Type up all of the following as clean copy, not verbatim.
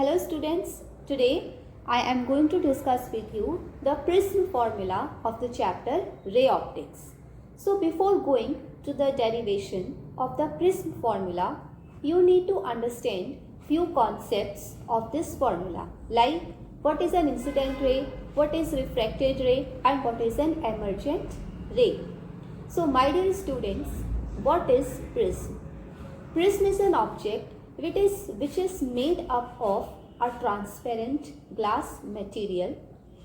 Hello students, today I am going to discuss with you the prism formula of the chapter ray optics. So before going to the derivation of the prism formula, you need to understand few concepts of this formula, like what is an incident ray, what is refracted ray, and what is an emergent ray. So my dear students, what is prism? Prism is an object which is made up of a transparent glass material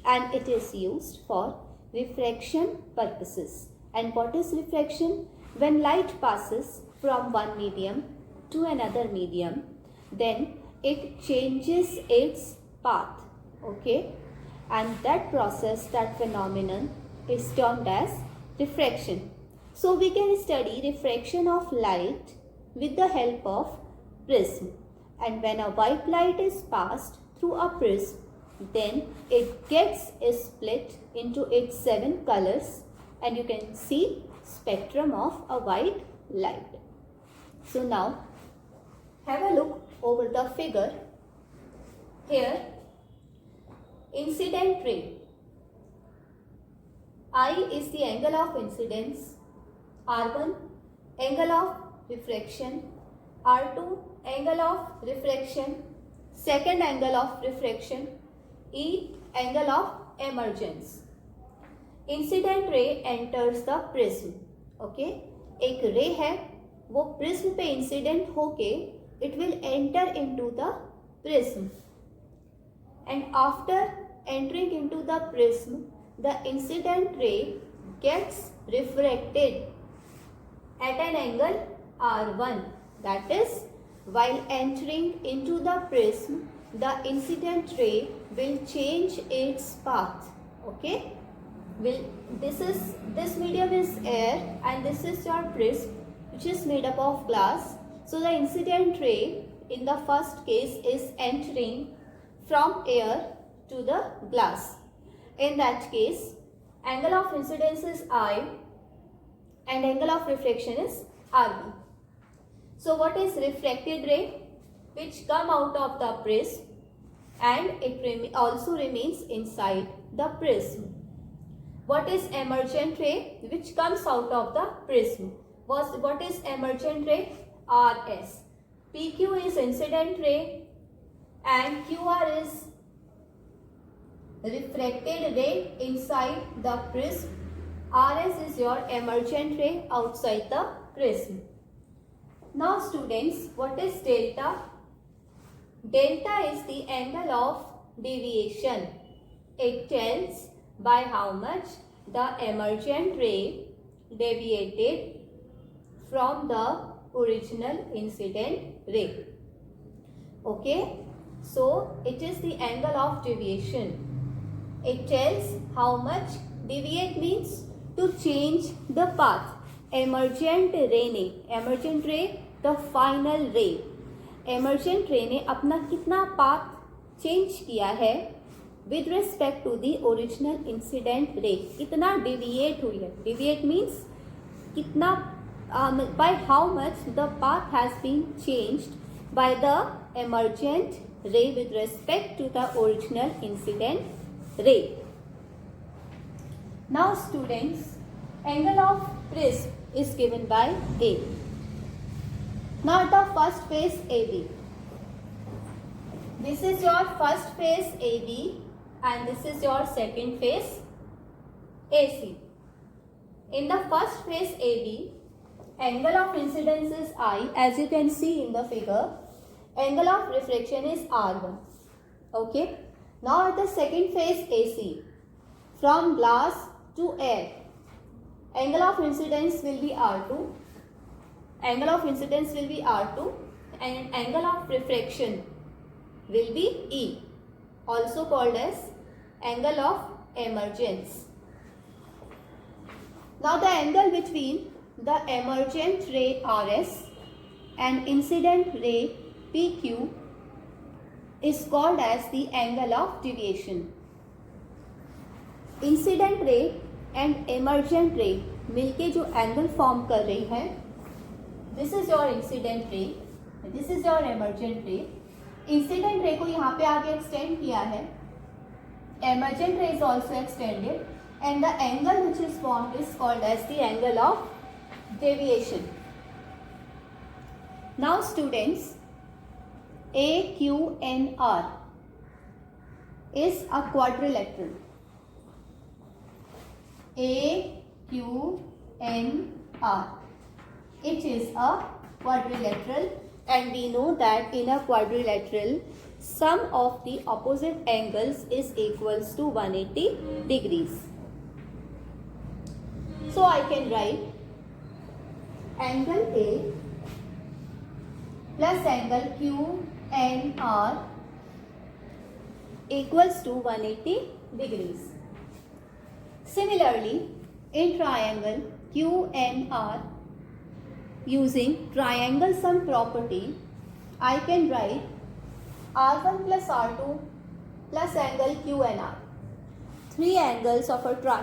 and it is used for refraction purposes. And what is refraction? When light passes from one medium to another medium, then it changes its path, okay? And that process, that phenomenon is termed as refraction. So we can study refraction of light with the help of prism, and when a white light is passed through a prism, then it gets split into its 7 colors and you can see spectrum of a white light. So now have a look over the figure. Here incident ray, I is the angle of incidence, R1 angle of refraction, R2 angle of refraction, second angle of refraction, E angle of emergence. Incident ray enters the prism, okay. एक ray है वो prism पे incident होके it will enter into the prism and after entering into the prism the incident ray gets refracted at an angle R1, that is, while entering into the prism, the incident ray will change its path, okay. This medium is air and this is your prism which is made up of glass. So the incident ray in the first case is entering from air to the glass. In that case, angle of incidence is I and angle of refraction is R1. So what is refracted ray? Which come out of the prism and it also remains inside the prism. What is emergent ray? Which comes out of the prism. What is emergent ray? RS. PQ is incident ray and QR is refracted ray inside the prism. RS is your emergent ray outside the prism. Now students, what is delta? Delta is the angle of deviation. It tells by how much the emergent ray deviated from the original incident ray. Okay, so it is the angle of deviation. It tells how much. Deviate means to change the path. Emergent ray the final ray. Emergent ray ने अपना कितना path change किया है with respect to the original incident ray. कितना deviate हुई है. Deviate means कितना by how much the path has been changed by the emergent ray with respect to the original incident ray. Now students, angle of prism is given by A. Now the first face AB. This is your first face AB and this is your second face AC. In the first face AB, angle of incidence is I, as you can see in the figure. Angle of refraction is R1. Okay. Now at the second face AC, from glass to air, angle of incidence will be R2, angle of incidence will be R2 and angle of refraction will be E, also called as angle of emergence. Now the angle between the emergent ray RS and incident ray PQ is called as the angle of deviation. Incident ray and emergent रे मिलके जो angle form कर रही है, this is your incident ray, this is your emergent रे, incident ray को यहाँ पे आगे एक्सटेंड किया है, emergent ray is also extended, and the angle which is formed is called as the angle of deviation. Now students, AQNR is a quadrilateral. AQNR, it is a quadrilateral, and we know that in a quadrilateral sum of the opposite angles is equals to 180 degrees. So I can write angle A plus angle QNR equals to 180 degrees. Similarly, in triangle QNR, using triangle sum property, I can write R1 plus R2 plus angle QNR.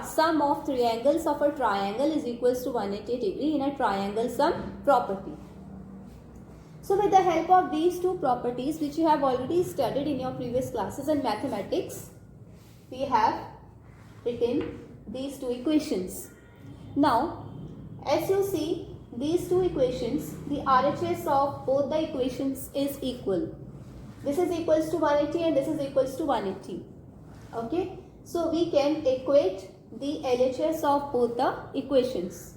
Sum of three angles of a triangle is equals to 180 degree in a triangle sum property. So with the help of these two properties, which you have already studied in your previous classes in mathematics, we have written these two equations. Now, as you see, these two equations, the RHS of both the equations is equal. This is equals to 180 and this is equals to 180. Okay, so we can equate the LHS of both the equations.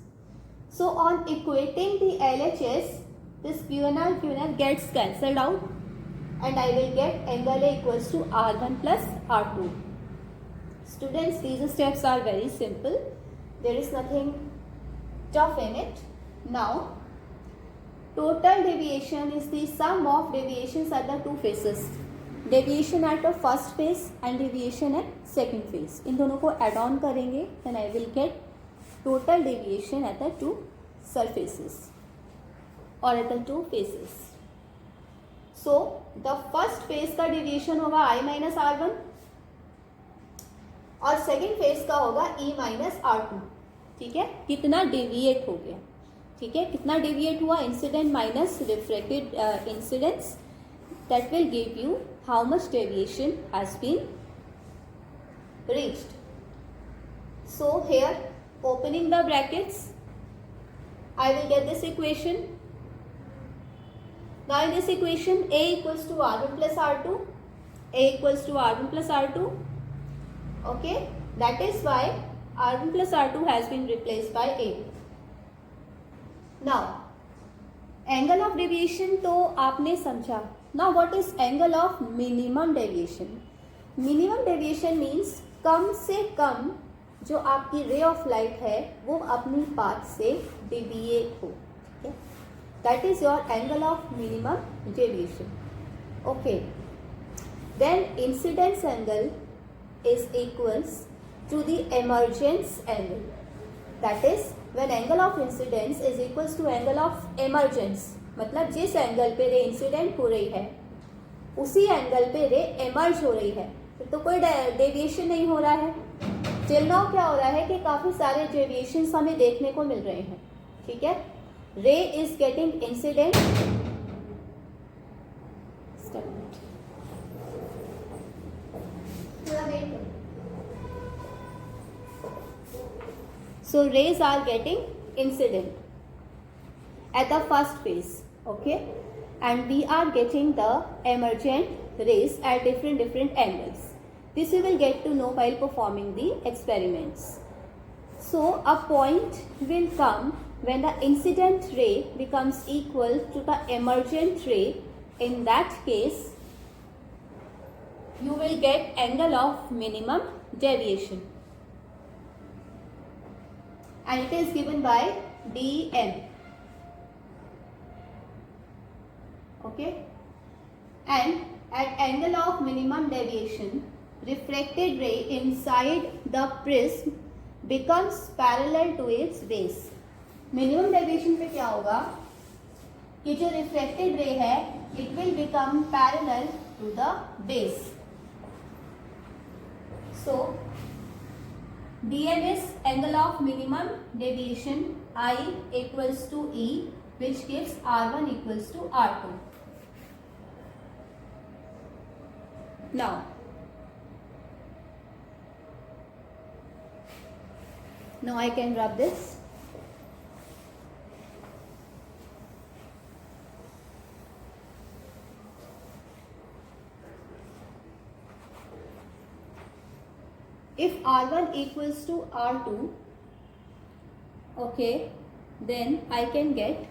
So on equating the LHS, this QNR gets cancelled out, and I will get angle A equals to R1 plus R2. Students, these steps are very simple. There is nothing tough in it. Now, total deviation is the sum of deviations at the two faces. Deviation at the first face and deviation at second face. इन दोनों को add on करेंगे, then I will get total deviation at the two surfaces or at the two faces. So, the first face का deviation होगा I minus R1 और second face का होगा E minus R2. ठीक है, कितना deviate हो गया, ठीक है, कितना deviate हुआ, incident minus refracted incidence, that will give you how much deviation has been reached. So here, opening the brackets, I will get this equation. Now in this equation, A equals to R1 plus R2, A equals to R1 plus R2. Okay, that is why R1 plus R2 has been replaced by A. Now, angle of deviation तो आपने समझा. Now what is angle of minimum deviation? Minimum deviation means कम से कम जो आपकी ray of light है वो अपनी path से deviate हो. Okay? That is your angle of minimum deviation. Okay. Then incidence angle is equals to the emergence angle. That is, when angle of incidence is equals to angle of emergence, मतलब जिस angle पे ray incident हो रही है उसी angle पे रे emerge हो रही है, तो कोई डेविएशन नहीं हो रहा है. टिल नाउ क्या हो रहा है कि काफ़ी सारे डेविएशंस हमें देखने को मिल रहे हैं. ठीक है, रे is getting incident. So rays are getting incident at the first phase, okay, and we are getting the emergent rays at different angles. This we will get to know while performing the experiments. So a point will come when the incident ray becomes equal to the emergent ray. In that case, you will get angle of minimum deviation, and it is given by dm. Okay, and at angle of minimum deviation, refracted ray inside the prism becomes parallel to its base. Minimum deviation पे क्या होगा कि जो refracted ray है it will become parallel to the base. So dm is angle of minimum deviation I equals to E, which gives R1 equals to R2. Now I can rub this. If R1 equals to R2, okay, then I can get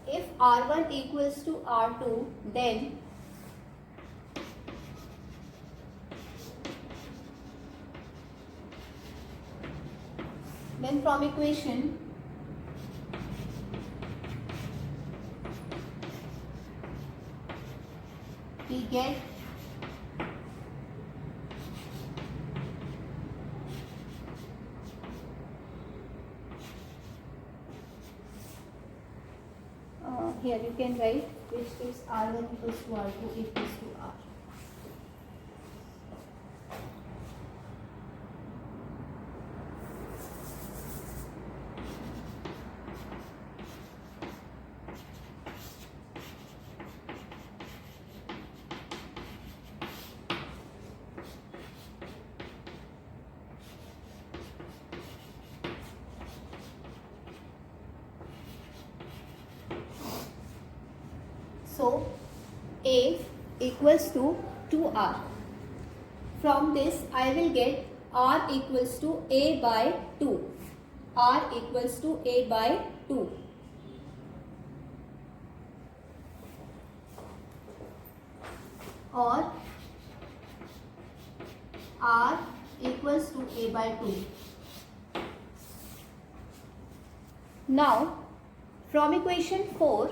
if R1 equals to R2, then from equation we get here you can write which is R1 equals to R2 equals to R. So A equals to 2R. From this I will get R equals to A by 2. R equals to A by 2. Or R equals to A by 2. Now from equation 4,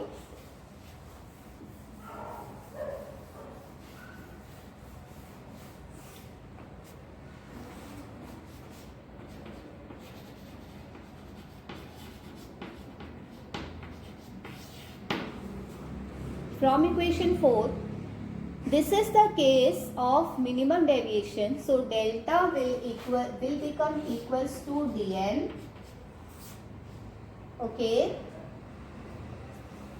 this is the case of minimum deviation. So delta will become equals to dm. Okay.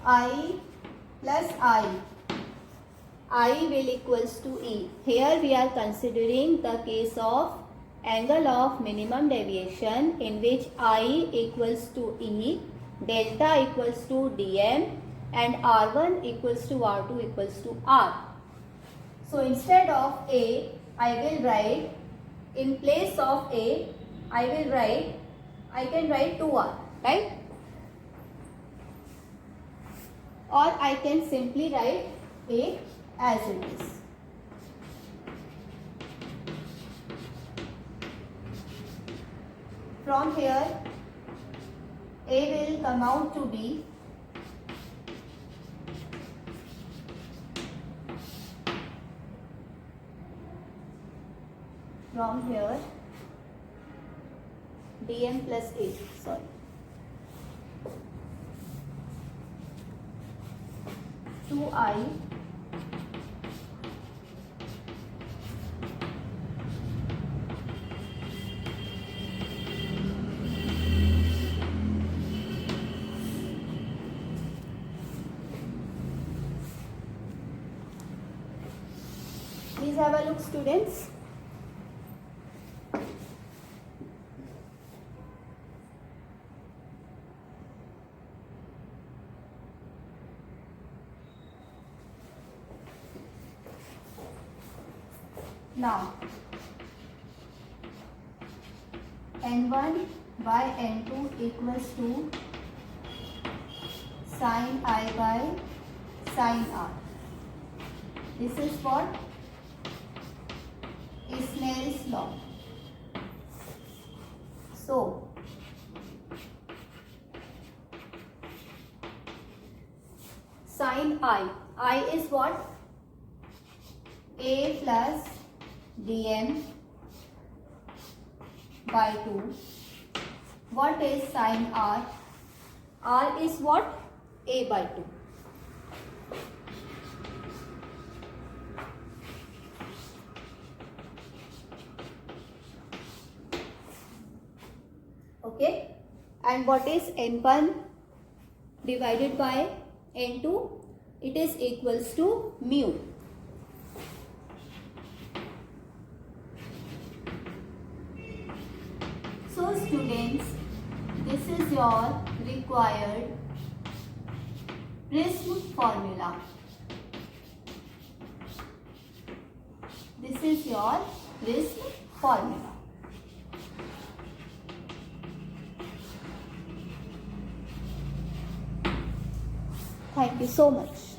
I plus I will equals to E. Here we are considering the case of angle of minimum deviation in which I equals to E, delta equals to dm, and R1 equals to R2 equals to R. So instead of A, I will write, in place of A, I can write 2R, right? Or I can simply write A as it is. From here, A will come out to be from here dm plus A, sorry. To I please have a look, students. Now n1 by n2 equals to sin I by sin R. This is what? Snell's law. So sin I is what? A plus dm by 2. What is sin R? R is what? A by 2. Okay. And what is N1 divided by N2? It is equals to mu. So students, this is your required Prism formula. This is your Prism formula. Thank you so much.